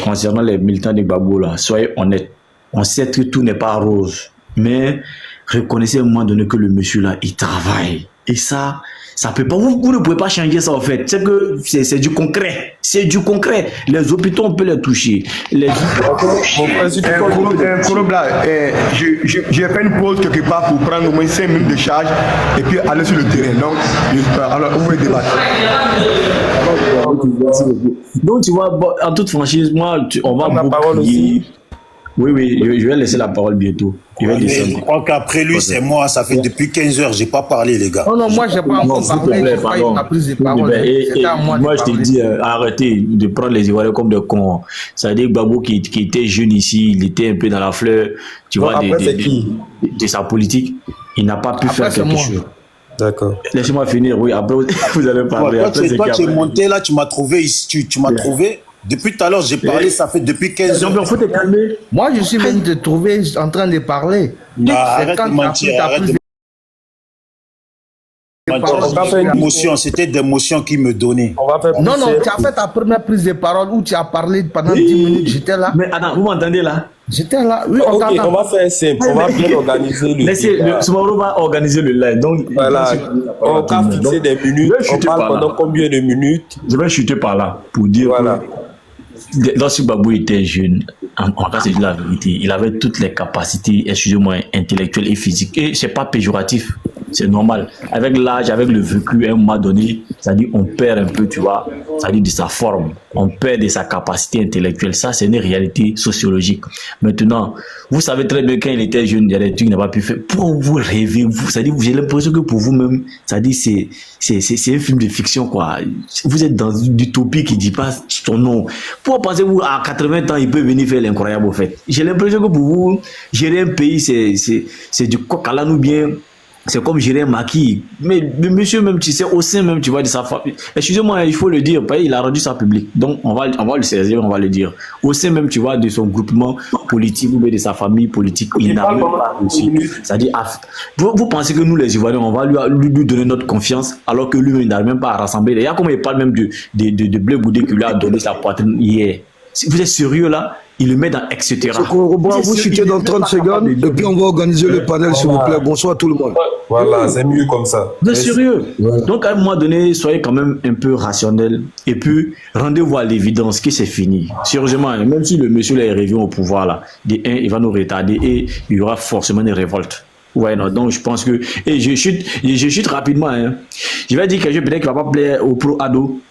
concernant les militants de Gbagbo, là. Soyez honnêtes. On sait que tout n'est pas rose. Mais reconnaissez à un moment donné que le monsieur, là, il travaille. Et ça peut pas, vous ne pouvez pas changer ça en fait. C'est que c'est du concret. C'est du concret. Les hôpitaux, on peut les toucher. Kolobla, j'ai fait une pause quelque part pour prendre au moins 5 minutes de charge et puis aller sur le terrain. Donc, alors, on va débattre. Donc, tu vois, bon, en toute franchise, moi, on va beaucoup crier. Oui, je vais laisser la parole bientôt. Je vais descendre. Je crois qu'après lui, c'est moi. Ça fait depuis 15 heures, j'ai pas parlé, les gars. Non, moi, j'ai pas encore parlé. J'ai pas eu ma prise de parole. Moi, je te dis, arrêtez de prendre les Ivoiriens comme des cons. Ça veut dire que Gbagbo, qui était jeune ici, il était un peu dans la fleur, tu vois, de sa politique. Il n'a pas pu faire quelque chose. D'accord. Laissez-moi finir, oui. Après, vous allez parler. Toi, tu es monté là, tu m'as trouvé ici. Tu m'as trouvé. Depuis tout à l'heure, j'ai parlé, ça fait depuis 15 ans. Il faut te calmer. Moi, je suis venu te trouver en train de parler. Arrête de mentir, c'était des émotions qui me donnaient. Non, tu as fait ta première prise de parole où tu as parlé pendant 10 minutes. J'étais là. Mais attends, vous m'entendez là? J'étais là. Oui, on on va faire simple. On va bien organiser le live. Soumaoro va organiser le live. Donc, voilà. On va fixer des minutes. On parle pendant combien de minutes? Je vais chuter par là pour dire. Voilà. Lorsque Gbagbo était jeune, on va se dire la vérité, il avait toutes les capacités, excusez-moi, intellectuelles et physiques. Et c'est pas péjoratif, c'est normal. Avec l'âge, avec le vécu, à un moment donné, c'est-à-dire on perd un peu, tu vois, c'est-à-dire de sa forme, on perd de sa capacité intellectuelle. Ça, c'est une réalité sociologique. Maintenant, vous savez très bien quand il était jeune, il y a des trucs qu'il n'a pas pu faire. Pour vous rêver, c'est-à-dire j'ai l'impression que pour vous-même, c'est-à-dire c'est un film de fiction, quoi. Vous êtes dans une utopie qui dit pas son nom. Pourquoi pensez-vous à 80 ans, il peut venir faire l'incroyable au fait? J'ai l'impression que pour vous, gérer un pays, c'est du coq à l'âne ou bien c'est comme gérer un maquis. Mais monsieur, même, tu sais, au sein même, tu vois, de sa famille. Excusez-moi, il faut le dire, il a rendu ça public. Donc, on va le saisir, on va le dire. Au sein même, tu vois, de son groupement politique ou bien de sa famille politique, il n'a même pas réussi. C'est-à-dire, vous pensez que nous, les Ivoiriens, on va lui donner notre confiance, alors que lui-même, il n'arrive même pas à rassembler. Il y a comme il parle même de Blé Goudé qui lui a donné sa poitrine hier. Si vous êtes sérieux là, il le met dans etc. Vous chutez dans 30 secondes et puis on va organiser le panel, s'il vous plaît. Bonsoir tout le monde. Voilà, c'est mieux comme ça. Vous êtes sérieux? Donc à un moment donné, soyez quand même un peu rationnel et puis rendez-vous à l'évidence que c'est fini. Sérieusement, même si le monsieur là est revenu au pouvoir là, il va nous retarder et il y aura forcément des révoltes. Ouais, non, donc je pense que... Et je chute rapidement. Hein. Je vais dire que je peut-être qu'il ne va pas plaire au pro-ado.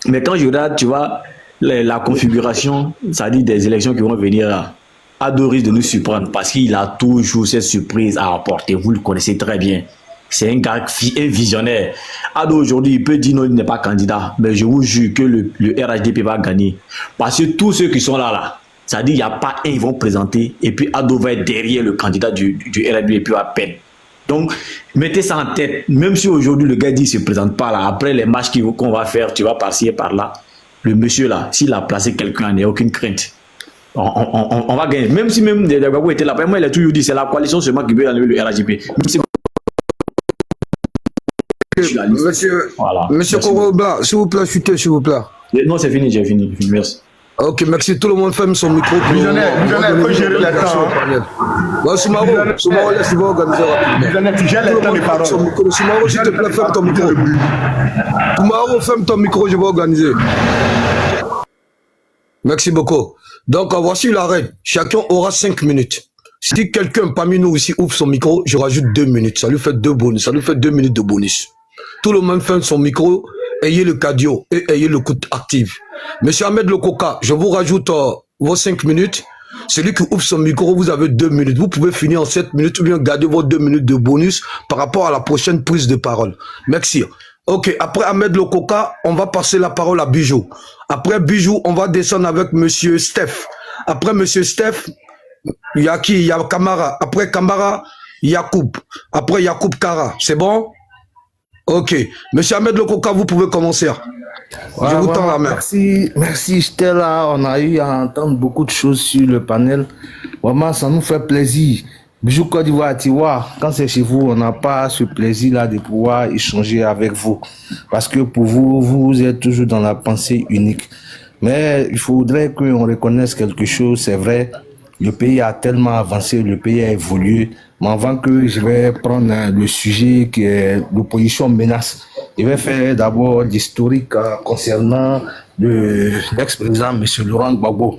Mais quand je regarde, tu vois, la configuration, ça dit des élections qui vont venir là, Ado risque de nous surprendre parce qu'il a toujours cette surprise à apporter. Vous le connaissez très bien. C'est un gars, un visionnaire. Ado aujourd'hui, il peut dire non, il n'est pas candidat. Mais je vous jure que le RHDP va gagner. Parce que tous ceux qui sont là, ça dit il n'y a pas un, ils vont présenter. Et puis Ado va être derrière le candidat du RHDP à peine. Donc, mettez ça en tête. Même si aujourd'hui le gars dit qu'il ne se présente pas là, après les matchs qu'on va faire, tu vas passer par là. Le monsieur là, s'il a placé quelqu'un, il n'y a aucune crainte. On va gagner. Même si même Gbagbo était là, moi il a toujours dit c'est la coalition seulement qui veut enlever le RHDP. Monsieur Koroba, s'il vous plaît, chutez, s'il vous plaît. Non, c'est fini, j'ai fini. Merci. Ok, merci. Tout le monde ferme son micro. Visionnaire, il faut gérer le temps. Soumaro, laisse moi organiser rapidement. Visionnaire, tu gères le temps de parole. Soumaro, s'il te plaît, ferme ton micro. Soumaro, ferme ton micro, je vais organiser. Merci beaucoup. Donc, voici la règle. Chacun aura 5 minutes. Si quelqu'un parmi nous ici ouvre son micro, je rajoute 2 minutes. Ça lui fait 2 bonus. Ça lui fait 2 minutes de bonus. Tout le monde ferme son micro. Ayez le cardio et ayez le coup actif. Monsieur Ahmed Lokoka, je vous rajoute vos 5 minutes. Celui qui ouvre son micro, vous avez 2 minutes. Vous pouvez finir en 7 minutes ou bien garder vos 2 minutes de bonus par rapport à la prochaine prise de parole. Merci. Ok, après Ahmed Lokoka, on va passer la parole à Bijou. Après Bijou, on va descendre avec Monsieur Steph. Après Monsieur Steph, il y a qui? Il y a Kamara. Après Kamara, Yacoub. Après Yacoub Kara. C'est bon? Ok. Monsieur Ahmed Lokoka, vous pouvez commencer. Je vous tends la main. Merci, j'étais là. On a eu à entendre beaucoup de choses sur le panel. Vraiment, ça nous fait plaisir. Bijou Côte d'Ivoire, tu vois, quand c'est chez vous, on n'a pas ce plaisir-là de pouvoir échanger avec vous. Parce que pour vous, vous êtes toujours dans la pensée unique. Mais il faudrait qu'on reconnaisse quelque chose, c'est vrai. le pays a tellement avancé, le pays a évolué. Mais avant que je vais prendre le sujet qui est l'opposition menace, je vais faire d'abord l'historique concernant l'ex-président M. Laurent Gbagbo.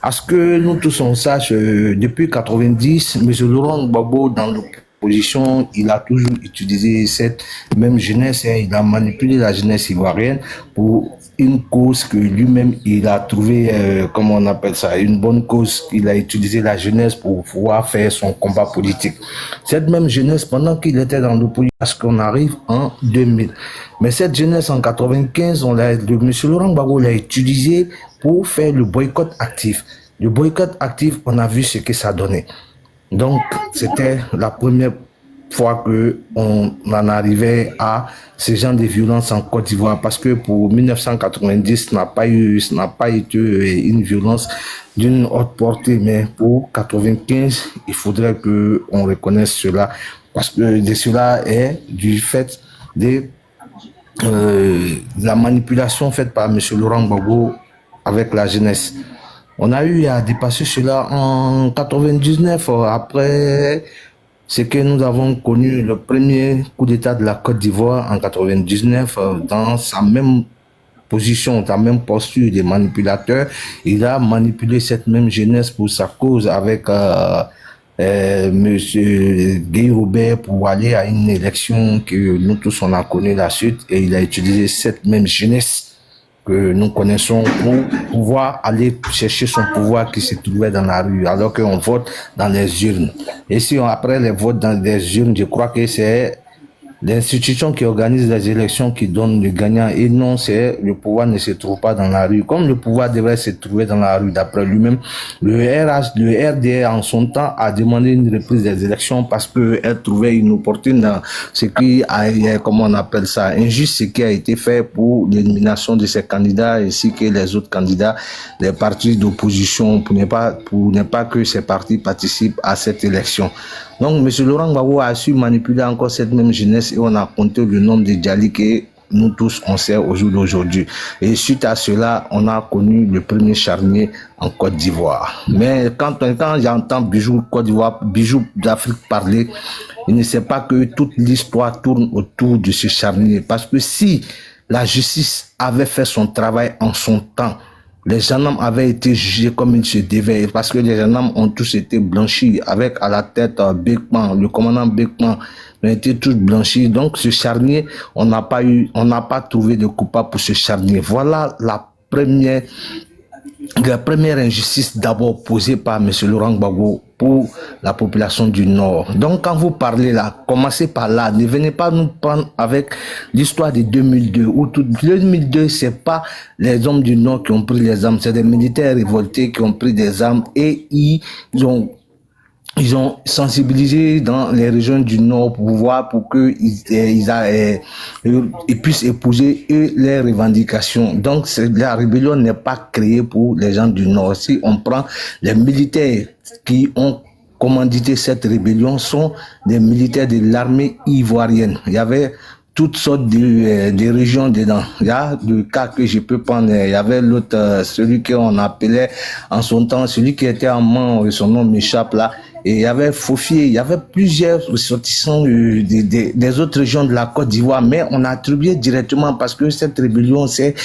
À ce que nous tous on sache, depuis 90, M. Laurent Gbagbo, dans l'opposition, il a toujours utilisé cette même jeunesse, il a manipulé la jeunesse ivoirienne pour une cause que lui-même il a trouvé, comment on appelle ça, une bonne cause. Il a utilisé la jeunesse pour pouvoir faire son combat politique. Cette même jeunesse, pendant qu'il était dans l'opposition, parce qu'on arrive en 2000. Mais cette jeunesse en 95, M. Laurent Gbagbo l'a utilisé pour faire le boycott actif. Le boycott actif, on a vu ce que ça donnait. Donc, c'était la première fois qu'on en arrivait à ce genre de violence en Côte d'Ivoire, parce que pour 1990, ce n'a pas été une violence d'une haute portée, mais pour 95, il faudrait qu'on reconnaisse cela, parce que cela est du fait de la manipulation faite par M. Laurent Gbagbo avec la jeunesse. On a eu à dépasser cela en 99, après ce que nous avons connu, le premier coup d'État de la Côte d'Ivoire en 99, dans sa même position, sa même posture de manipulateur. Il a manipulé cette même jeunesse pour sa cause avec Monsieur Guy Robert pour aller à une élection que nous tous on a connu la suite, et il a utilisé cette même jeunesse que nous connaissons pour pouvoir aller chercher son pouvoir qui se trouvait dans la rue, alors qu'on vote dans les urnes. Et si après les votes dans les urnes, je crois que c'est l'institution qui organise les élections qui donne le gagnant, et non, c'est le pouvoir ne se trouve pas dans la rue. Comme le pouvoir devrait se trouver dans la rue d'après lui-même, le RDR en son temps a demandé une reprise des élections parce qu'elle trouvait inopportune ce qui a, comment on appelle ça, injuste, ce qui a été fait pour l'élimination de ces candidats ainsi que les autres candidats des partis d'opposition pour ne pas que ces partis participent à cette élection. Donc, M. Laurent Gbagbo a su manipuler encore cette même jeunesse, et on a compté le nombre de djali que nous tous on sait au jour d'aujourd'hui. Et suite à cela, on a connu le premier charnier en Côte d'Ivoire. Mais quand j'entends Bijou Côte d'Ivoire, Bijou d'Afrique parler, il ne sait pas que toute l'histoire tourne autour de ce charnier. Parce que si la justice avait fait son travail en son temps, les gendarmes avaient été jugés comme ils se devaient, parce que les gendarmes ont tous été blanchis, avec à la tête Beckman, le commandant Beckman, ont été tous blanchis. Donc ce charnier, on n'a pas trouvé de coupable pour ce charnier. Voilà la première injustice d'abord posée par M. Laurent Gbagbo pour la population du Nord. Donc quand vous parlez là, commencez par là, ne venez pas nous prendre avec l'histoire de 2002, où 2002 c'est pas les hommes du Nord qui ont pris les armes, c'est des militaires révoltés qui ont pris des armes, et ils ont sensibilisé dans les régions du Nord pour qu'ils puissent épouser les revendications. Donc la rébellion n'est pas créée pour les gens du Nord. Si on prend les militaires qui ont commandité cette rébellion, sont des militaires de l'armée ivoirienne. Il y avait toutes sortes de régions dedans. Il y a le cas que je peux prendre. Il y avait l'autre, celui qu'on appelait en son temps, celui qui était en main, son nom m'échappe là. Et il y avait Fofier, il y avait plusieurs ressortissants des autres régions de la Côte d'Ivoire, mais on a attribué directement, parce que cette rébellion s'est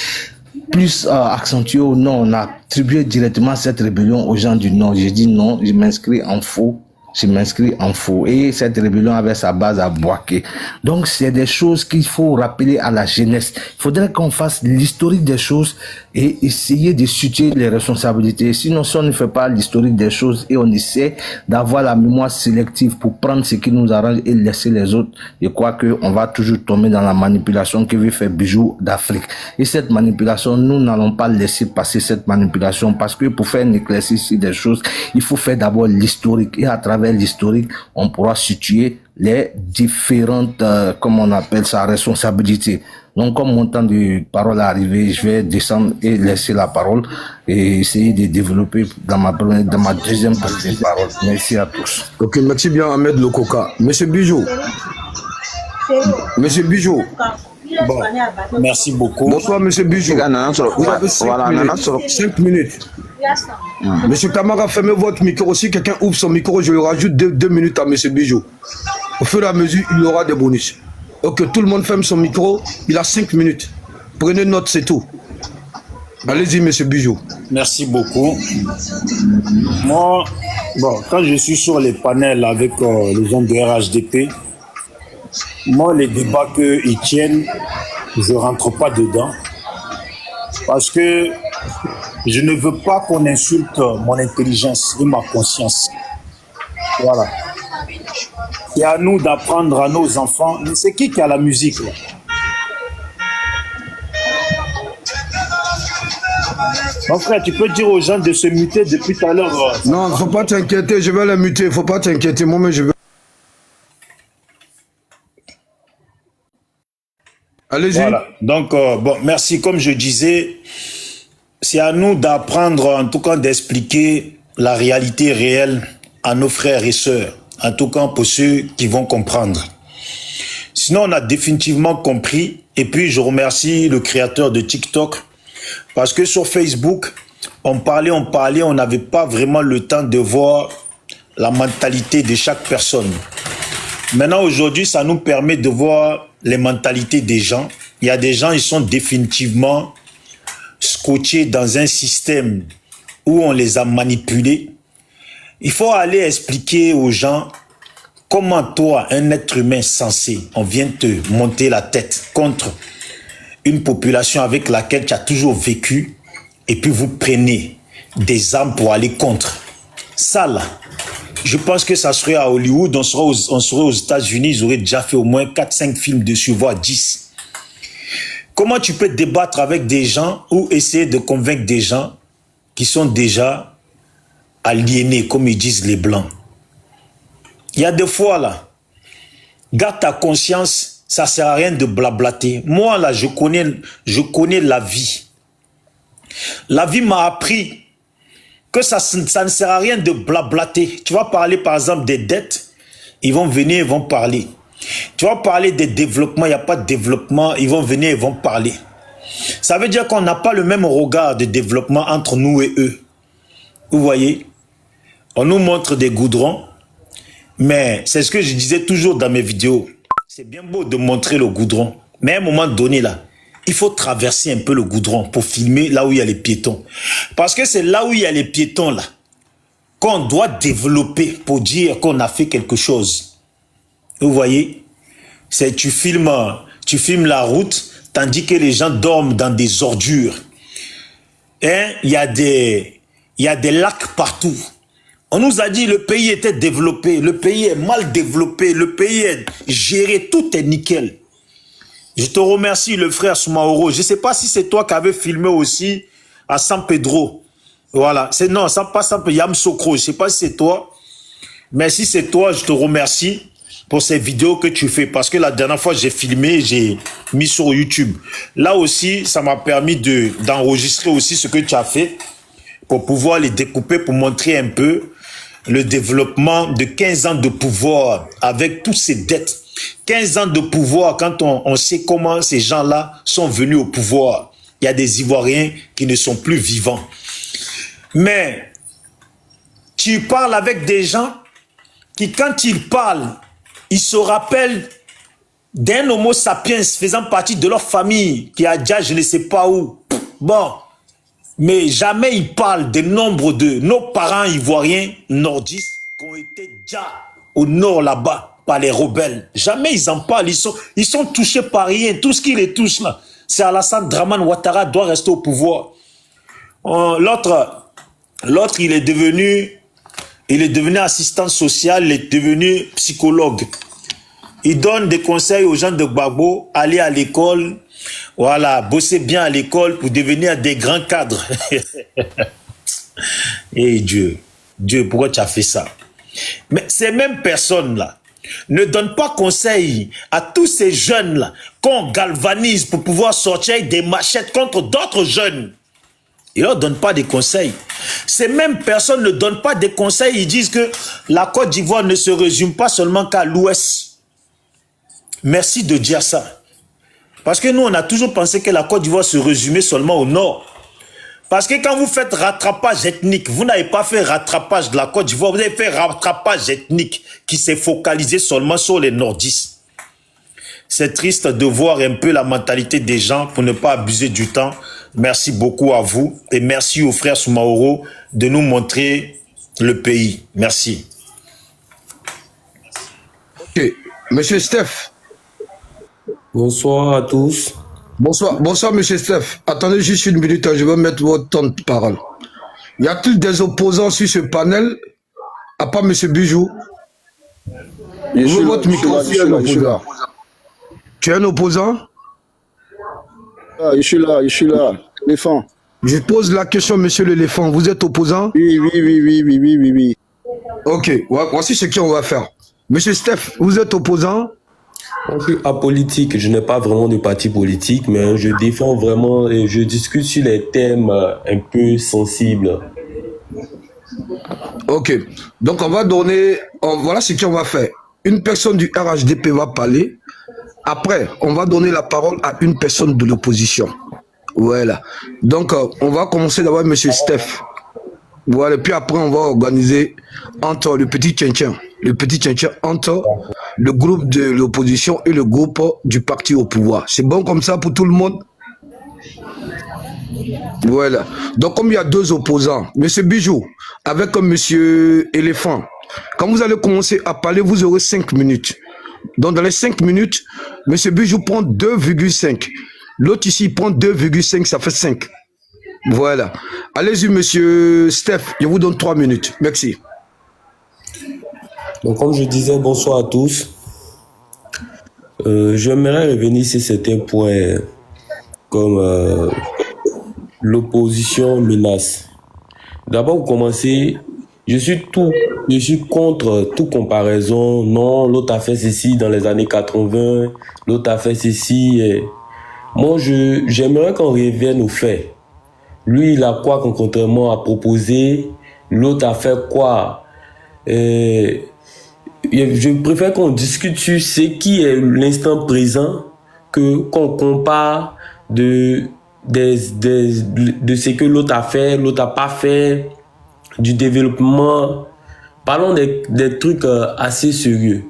plus accentuée au Nord, on a attribué directement cette rébellion aux gens du Nord. J'ai dit non, je m'inscris en faux. Et cette rébellion avait sa base à Bouaké. Donc c'est des choses qu'il faut rappeler à la jeunesse. Il faudrait qu'on fasse l'historique des choses et essayer de situer les responsabilités. Sinon, si on ne fait pas l'historique des choses et on essaie d'avoir la mémoire sélective pour prendre ce qui nous arrange et laisser les autres, je crois qu'on va toujours tomber dans la manipulation que veut faire Bijou d'Afrique. Et cette manipulation, nous n'allons pas laisser passer cette manipulation, parce que pour faire un éclaircissement des choses, il faut faire d'abord l'historique, et à travers l'historique, on pourra situer les différentes, comme on appelle ça, responsabilités. Donc, comme mon temps de parole est arrivé, je vais descendre et laisser la parole et essayer de développer dans ma deuxième partie de parole. Merci à tous. Ok, merci bien Ahmed Lokoka. Monsieur Bijou, Bon, merci beaucoup. Bonsoir, monsieur Bijou. Vous avez 5 minutes. Monsieur Kamara, fermez votre micro. Si quelqu'un ouvre son micro, je lui rajoute 2 minutes à monsieur Bijou. Au fur et à mesure, il aura des bonus. Ok, tout le monde ferme son micro. Il a 5 minutes. Prenez note, c'est tout. Allez-y, monsieur Bijou. Merci beaucoup. Moi, bon, quand je suis sur les panels avec les gens de RHDP, moi, les débats qu'ils tiennent, je ne rentre pas dedans. Parce que je ne veux pas qu'on insulte mon intelligence et ma conscience. Voilà. C'est à nous d'apprendre à nos enfants. Mais c'est qui a la musique là? Mon frère, tu peux dire aux gens de se muter depuis tout à l'heure. Non, il ne faut pas t'inquiéter, je vais les muter. Il ne faut pas t'inquiéter, moi, mais je vais. Allez-y. Voilà. Donc, bon, merci. Comme je disais, c'est à nous d'apprendre, en tout cas, d'expliquer la réalité réelle à nos frères et sœurs. En tout cas, pour ceux qui vont comprendre. Sinon, on a définitivement compris. Et puis, je remercie le créateur de TikTok. Parce que sur Facebook, on parlait, on n'avait pas vraiment le temps de voir la mentalité de chaque personne. Maintenant, aujourd'hui, ça nous permet de voir les mentalités des gens. Il y a des gens, ils sont définitivement scotchés dans un système où on les a manipulés. Il faut aller expliquer aux gens comment toi, un être humain sensé, on vient te monter la tête contre une population avec laquelle tu as toujours vécu, et puis vous prenez des armes pour aller contre. Ça là, je pense que ça serait à Hollywood, on serait aux États-Unis, ils auraient déjà fait au moins 4-5 films dessus, voire 10. Comment tu peux débattre avec des gens ou essayer de convaincre des gens qui sont déjà aliénés, comme ils disent les Blancs? Il y a des fois là, garde ta conscience. Ça sert à rien de blablater. Moi, là, je connais la vie. La vie m'a appris que ça ne sert à rien de blablater. Tu vas parler, par exemple, des dettes. Ils vont venir, ils vont parler. Tu vas parler des développements, il n'y a pas de développement. Ils vont venir, ils vont parler. Ça veut dire qu'on n'a pas le même regard de développement entre nous et eux. Vous voyez? On nous montre des goudrons. Mais c'est ce que je disais toujours dans mes vidéos. C'est bien beau de montrer le goudron, mais à un moment donné, là, il faut traverser un peu le goudron pour filmer là où il y a les piétons. Parce que c'est là où il y a les piétons, là, qu'on doit développer pour dire qu'on a fait quelque chose. Vous voyez? Tu filmes la route, tandis que les gens dorment dans des ordures. Hein? Il y a des lacs partout. On nous a dit que le pays était développé, le pays est mal développé, le pays est géré, tout est nickel. Je te remercie, le frère Soumaoro. Je ne sais pas si c'est toi qui avais filmé aussi à San Pedro. Voilà. Non, pas San Pedro, Yamoussoukro. Je ne sais pas si c'est toi. Mais si c'est toi, je te remercie pour ces vidéos que tu fais. Parce que la dernière fois, j'ai filmé, j'ai mis sur YouTube. Là aussi, ça m'a permis d'enregistrer aussi ce que tu as fait pour pouvoir les découper, pour montrer un peu le développement de 15 ans de pouvoir avec toutes ces dettes. 15 ans de pouvoir, quand on sait comment ces gens-là sont venus au pouvoir. Il y a des Ivoiriens qui ne sont plus vivants. Mais tu parles avec des gens qui, quand ils parlent, ils se rappellent d'un homo sapiens faisant partie de leur famille qui a déjà je ne sais pas où. Bon. Mais jamais ils parlent des nombres de nos parents ivoiriens nordistes qui ont été déjà au nord là-bas par les rebelles. Jamais ils en parlent. Ils sont touchés par rien. Tout ce qui les touche là, c'est Alassane Dramane Ouattara doit rester au pouvoir. L'autre, il est devenu assistant social, il est devenu psychologue. Il donne des conseils aux gens de Gbagbo, aller à l'école. Voilà, bosser bien à l'école pour devenir des grands cadres. Et Dieu, pourquoi tu as fait ça? Mais ces mêmes personnes-là ne donnent pas conseil à tous ces jeunes-là qu'on galvanise pour pouvoir sortir avec des machettes contre d'autres jeunes. Ils ne leur donnent pas des conseils. Ces mêmes personnes ne donnent pas des conseils. Ils disent que la Côte d'Ivoire ne se résume pas seulement qu'à l'ouest. Merci de dire ça. Parce que nous, on a toujours pensé que la Côte d'Ivoire se résumait seulement au nord. Parce que quand vous faites rattrapage ethnique, vous n'avez pas fait rattrapage de la Côte d'Ivoire, vous avez fait rattrapage ethnique qui s'est focalisé seulement sur les nordistes. C'est triste de voir un peu la mentalité des gens pour ne pas abuser du temps. Merci beaucoup à vous et merci au frère Soumaoro de nous montrer le pays. Merci. Ok, monsieur Steph. Bonsoir à tous. Bonsoir, monsieur Steph. Attendez juste une minute, je vais mettre votre temps de parole. Y a-t-il des opposants sur ce panel, à part monsieur Bijou? Ouvrez votre micro si un opposant. Tu es un opposant? Ah, je suis là, l'éléphant. Je pose la question, monsieur l'éléphant. Vous êtes opposant? Oui. Ok, voici ce qu'on va faire. Monsieur Steph, vous êtes opposant? Je suis apolitique, je n'ai pas vraiment de parti politique, mais je défends vraiment et je discute sur les thèmes un peu sensibles. Ok, donc on va donner, voilà ce qu'on va faire. Une personne du RHDP va parler. Après, on va donner la parole à une personne de l'opposition. Voilà. Donc, on va commencer d'abord avec monsieur Steph. Voilà, puis après, on va organiser entre le petit Tchintchen entre le groupe de l'opposition et le groupe du parti au pouvoir. C'est bon comme ça pour tout le monde? Voilà. Donc, comme il y a deux opposants, monsieur Bijou, avec monsieur Éléphant, quand vous allez commencer à parler, vous aurez 5 minutes. Donc, dans les 5 minutes, monsieur Bijou prend 2,5. L'autre ici prend 2,5, ça fait 5. Voilà. Allez-y, monsieur Steph, je vous donne 3 minutes. Merci. Donc, comme je disais, bonsoir à tous. J'aimerais revenir sur certains points comme l'opposition menace. D'abord, pour commencer, je suis contre toute comparaison. Non, l'autre a fait ceci dans les années 80, l'autre a fait ceci. Moi, j'aimerais qu'on revienne aux faits. Lui, il a quoi contrairement à proposer? L'autre a fait quoi? Je préfère qu'on discute sur ce qui est l'instant présent que qu'on compare de ce que l'autre a fait, l'autre n'a pas fait, du développement. Parlons des trucs assez sérieux.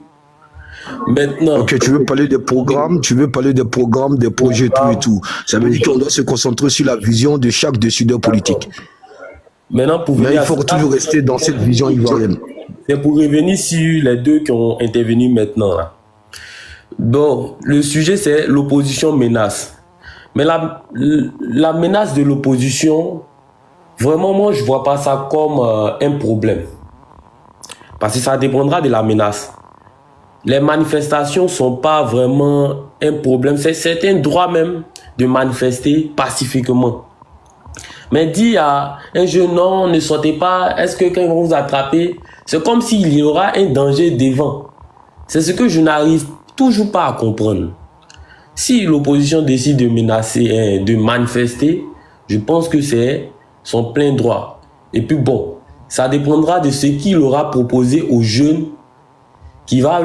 Maintenant. Ok, tu veux parler des programmes, des projets, tout et tout. Ça veut dire qu'on doit se concentrer sur la vision de chaque décideur politique. Maintenant, mais il faut toujours rester dans cette vision ivoirienne. C'est pour revenir sur les deux qui ont intervenu maintenant. Là. Bon, le sujet c'est l'opposition menace. Mais la menace de l'opposition, vraiment moi je vois pas ça comme un problème. Parce que ça dépendra de la menace. Les manifestations sont pas vraiment un problème. C'est un droit même de manifester pacifiquement. Mais dit à un jeune non, ne sortez pas, est-ce que quelqu'un va vous attraper? C'est comme s'il y aura un danger devant. C'est ce que je n'arrive toujours pas à comprendre. Si l'opposition décide de menacer, de manifester, je pense que c'est son plein droit. Et puis bon, ça dépendra de ce qu'il aura proposé aux jeunes qui va leur